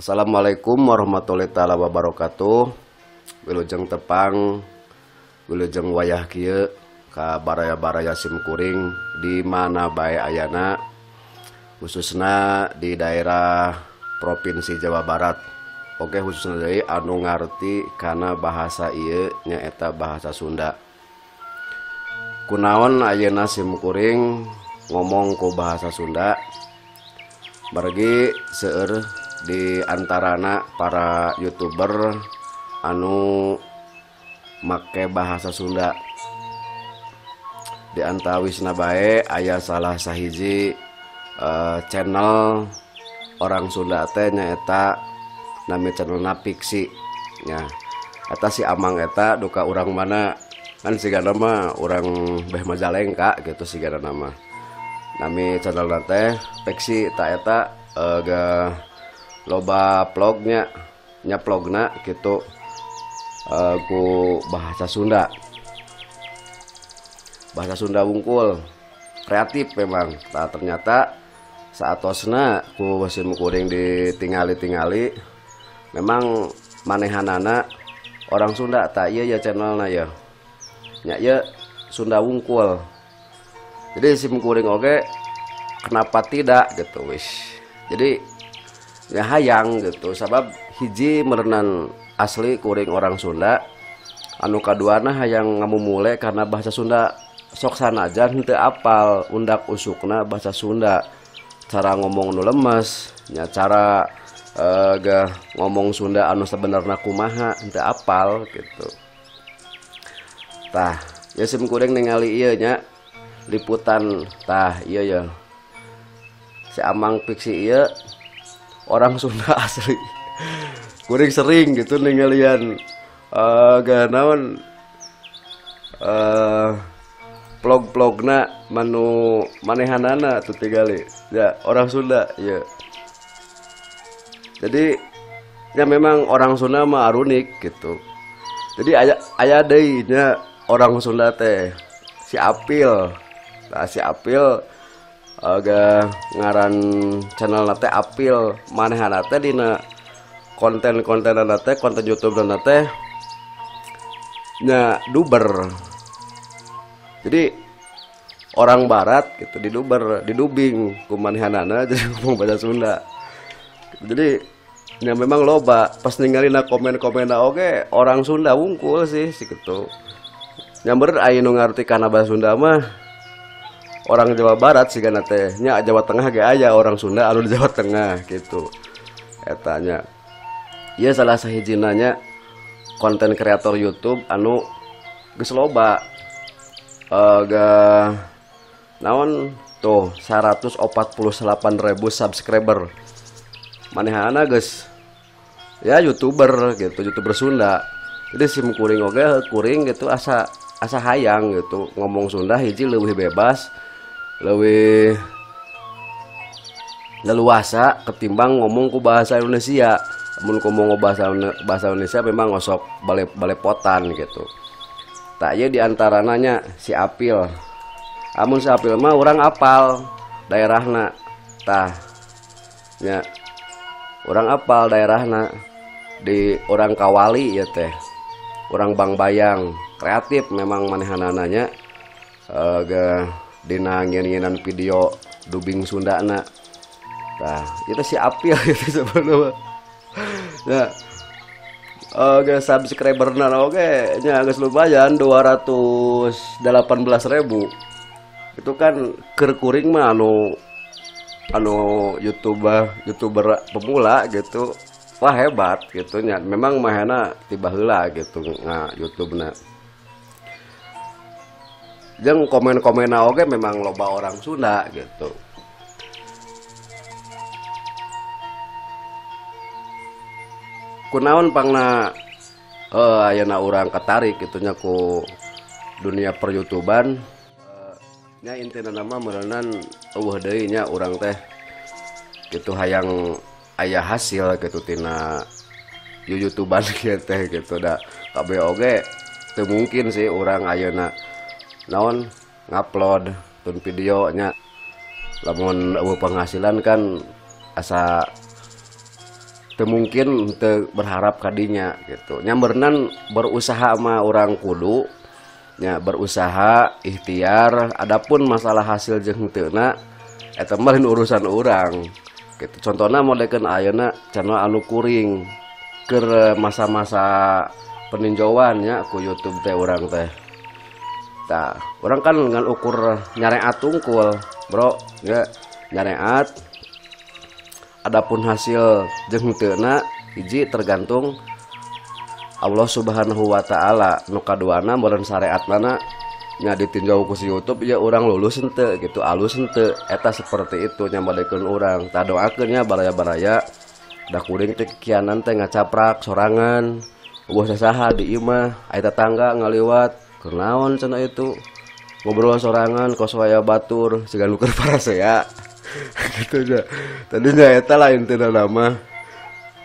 Assalamualaikum warahmatullahi taala wabarakatuh. Wilujeng tepang, wilujeng wayah kieu ka baraya-baraya simkuring di mana bae ayana, khususna di daerah Provinsi Jawa Barat. Oke, khususna deui anu ngarti kana bahasa ieu nyaeta bahasa Sunda. Kunaon ayeuna simkuring ngomong ku bahasa Sunda? Margi seueur di antarana para YouTuber anu make bahasa Sunda. Di antawisna bae aya salah sahiji channel orang Sunda teh nyaeta nami channelna Piksi nya. Eta si Amang eta duka urang mana kan sigana mah urang beh Majalengka gitu sigana nama. Nami channelna teh Piksi ta eta ga loba vlognya vlogna gitu ku bahasa Sunda wungkul kreatif memang. Nah, ternyata saatosna ku simkuring ditingali memang manehanana orang Sunda tak iya ya channelna ya nya ya Sunda wungkul. Jadi simkuring oke kenapa tidak gitu wis. Jadi ya hayang gitu sabab hiji merenan asli kuring orang Sunda, anu kaduana hayang ngamumule karena bahasa Sunda sok sanajan henteu apal undak usukna bahasa Sunda, cara ngomong nu lemes nya cara ngomong Sunda anu sebenarnya kumaha henteu apal gitu. Tah ya simkuring ningali ieu nya liputan tah iya ya si Amang Piksi ieu orang Sunda asli. Kuring sering gitu ninggalian naon vlog-vlogna manu manehanana tuh tigali ya orang Sunda ya. Jadi ya memang orang Sunda mah arunik gitu. Jadi aya deui nya orang Sunda teh si Apil. Nah, si Apil ngaran channel nate Apil, manehana teh dina konten nate konten YouTube nate nya duber. Jadi orang barat gitu didubing ku manehanana jadi ngomong bahasa Sunda. Jadi ya memang loba pas ninggalina komen-komenna oke orang Sunda wungkul sih gitu. Nyamber aya nu ngarti kana bahasa Sunda mah orang Jawa Barat sih kan teh nya Jawa Tengah ge aya orang Sunda anu di Jawa Tengah gitu etanya. Ieu salah sahijina nya konten kreator YouTube anu geus loba naon tuh 148.000 subscriber. Manehana geus ya YouTuber gitu, YouTuber Sunda. Jadi simkuring oge kuring gitu asa hayang gitu ngomong Sunda hiji leuwih bebas, lebih leluasa ketimbang ngomong ku bahasa Indonesia. Mun ngomong bahasa Indonesia memang ngosok balepotan gitu. Tak ieu diantarananya si Apil. Amun si Apil mah urang apal daerahna. Tah nya urang apal daerahna di orang Kawali ya teh. Urang Bangbayang. Kreatif memang manehanana dina ngian-ngianan video dubbing Sundana. Nah, itu si Apil itu sebenarnya. Ya. Subscriberna oke nya geus lumayan 218.000. Itu kan keur kuring mah anu YouTuber pemula gitu. Wah hebat gitu nya. Memang mahana tiba heula gitu YouTube-na. Jeung komen-komenna oge memang loba orang Sunda gitu. Kunaon pangna ayeuna urang katarik gitu nya ku dunia per-YouTuban. Nya intina nama meureunnan eueuh deui nya urang teh gitu hayang aya hasil gitu tina YouTuban kieu teh gitu da kabeh oge teu mungkin sih urang ayeuna naon ngupload tun videonya lamun penghasilan kan asa mungkin berharap kadinya gitu. Nyambernan berusaha sama orang kudu nya berusaha ikhtiar, adapun masalah hasil jeung henteu eta mah urusan orang gitu. Contohna modekeun ayeuna channel anu kuring keur masa-masa peninjauan nya ku YouTube teh urang teh. Tah, orang kan dengan ukur nyareat tungkul, bro, ya nyareat. Adapun hasil jeung henteu hiji tergantung Allah Subhanahu wa taala. Nu kaduana meureun syariatna nya ditinjau ku si YouTube ya urang lulus henteu gitu, alus henteu. Eta seperti itu nya badekeun urang. Tah doakeun nya baraya-baraya da kuring teh kianan teh ngacaprak sorangan. Eueuh sasaha di ieu mah aya tetangga ngaliwat, keur naon cenah itu. Ngobrol sorangan kos waya batur sigan nuker parasea. Gitu aja. Tadinya eta lain teh nama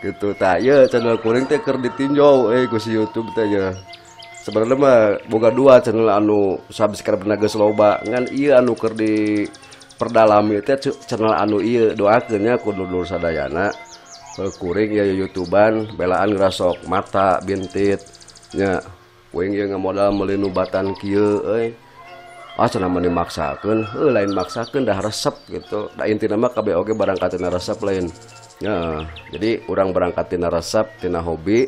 gitu. Tah ieu channel kuring teh keur ditinjau ku si YouTube teh ya. Sebenarnya mah boga dua channel anu subscribe-na geus loba ngan ieu anu keur diperdalami teh channel anu ieu. Doakeun nya ku dulur sadayana kuring ya YouTubean belaan ngerasok mata bintit nya kuring ieu ngamodal meuli nubatan kieu euy. Cenah mah dimaksakeun, lain maksakeun dah resep gitu. Da intina mah kabeh oge barangkat tina resep lain. Ya, jadi urang berangkat tina resep, tina hobi,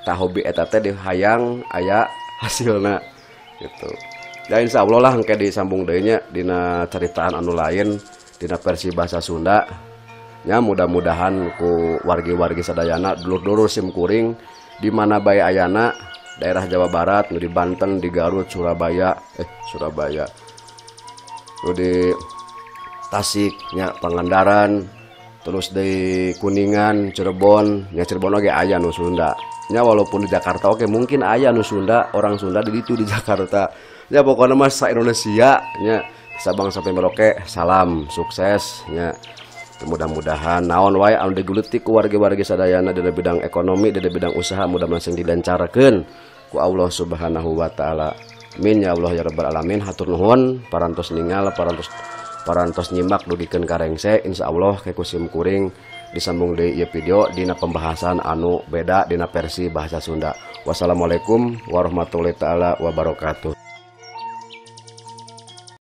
tah hobi eta teh dihayang aya hasilna gitu. Ya insyaallah lah engke disambung deui nya dina caritaan anu lain dina versi bahasa Sunda. Ya mudah-mudahan ku wargi-wargi sadayana dulur-dulur sim kuring di mana bae ayana daerah Jawa Barat, di Banten, di Garut, Surabaya, di Tasik, nya Pangandaran, terus di Kuningan, Cirebon, nya Cirebon oge aya nu Sunda. Nya walaupun di Jakarta oke mungkin aya nu Sunda, orang Sunda di ditu di Jakarta. Ya pokoknya mah sa Indonesia nya Sabang sampai Merauke salam sukses nya. Mudah-mudahan naon wae anu digulutik ku warga-warga sadayana di bidang ekonomi, di bidang usaha mudah-mudahan sing dilancarkeun ku Allah Subhanahu wa taala. Amin ya Allah ya rabbal alamin. Hatur nuhun parantos ningal, parantos nyimak dugikeun karengse. Insyaallah ke kusim kuring disambung deui ieu video dina pembahasan anu beda dina versi bahasa Sunda. Wassalamualaikum warahmatullahi taala wabarakatuh.